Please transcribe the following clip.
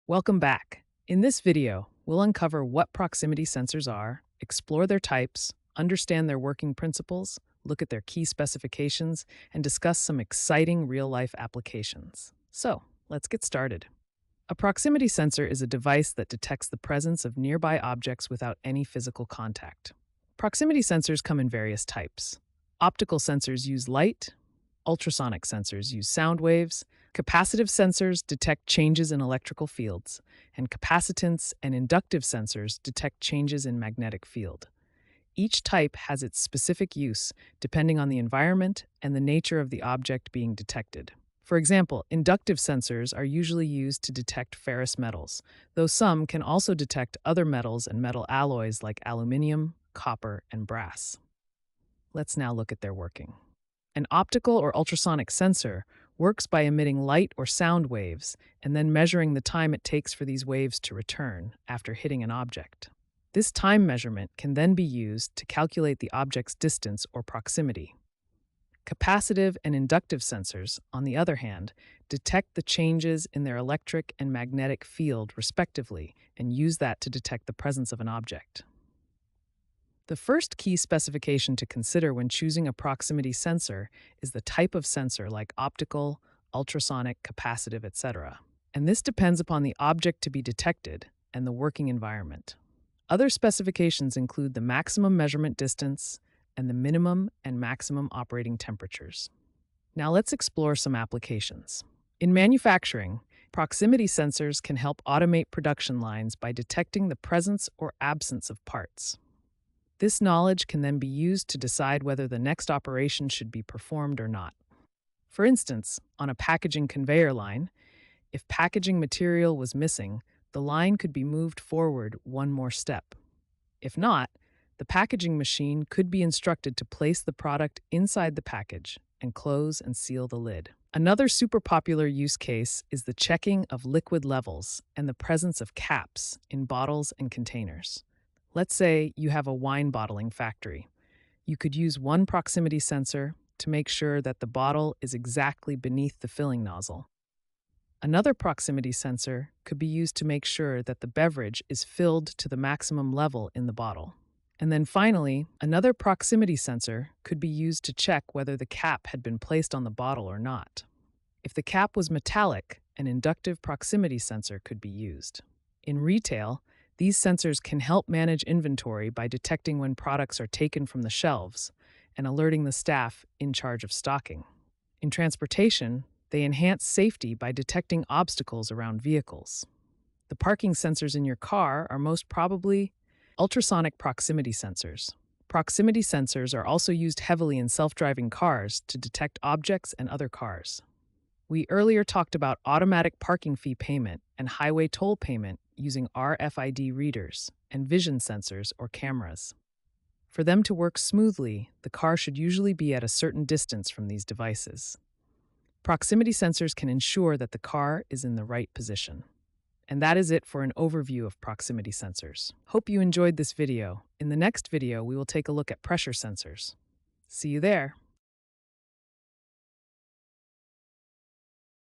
Welcome back. In this video, we'll uncover what proximity sensors are, explore their types, understand their working principles, look at their key specifications, and discuss some exciting real-life applications. So, let's get started. A proximity sensor is a device that detects the presence of nearby objects without any physical contact. Proximity sensors come in various types. Optical sensors use light, ultrasonic sensors use sound waves, capacitive sensors detect changes in electrical fields, and capacitance and inductive sensors detect changes in magnetic field. Each type has its specific use depending on the environment and the nature of the object being detected. For example, inductive sensors are usually used to detect ferrous metals, though some can also detect other metals and metal alloys like aluminium, copper, and brass. Let's now look at their working. An optical or ultrasonic sensor works by emitting light or sound waves and then measuring the time it takes for these waves to return after hitting an object. This time measurement can then be used to calculate the object's distance or proximity. Capacitive and inductive sensors, on the other hand, detect the changes in their electric and magnetic field respectively and use that to detect the presence of an object. The first key specification to consider when choosing a proximity sensor is the type of sensor like optical, ultrasonic, capacitive, etc. And this depends upon the object to be detected and the working environment. Other specifications include the maximum measurement distance and the minimum and maximum operating temperatures. Now let's explore some applications. In manufacturing, proximity sensors can help automate production lines by detecting the presence or absence of parts. This knowledge can then be used to decide whether the next operation should be performed or not. For instance, on a packaging conveyor line, if packaging material was missing, the line could be moved forward one more step. If not, the packaging machine could be instructed to place the product inside the package and close and seal the lid. Another super popular use case is the checking of liquid levels and the presence of caps in bottles and containers. Let's say you have a wine bottling factory. You could use one proximity sensor to make sure that the bottle is exactly beneath the filling nozzle. Another proximity sensor could be used to make sure that the beverage is filled to the maximum level in the bottle. And then finally, another proximity sensor could be used to check whether the cap had been placed on the bottle or not. If the cap was metallic, an inductive proximity sensor could be used. In retail, these sensors can help manage inventory by detecting when products are taken from the shelves and alerting the staff in charge of stocking. In transportation, they enhance safety by detecting obstacles around vehicles. The parking sensors in your car are most probably ultrasonic proximity sensors. Proximity sensors are also used heavily in self-driving cars to detect objects and other cars. We earlier talked about automatic parking fee payment and highway toll payment using RFID readers and vision sensors or cameras. For them to work smoothly, the car should usually be at a certain distance from these devices. Proximity sensors can ensure that the car is in the right position. And that is it for an overview of proximity sensors. Hope you enjoyed this video. In the next video, we will take a look at pressure sensors. See you there.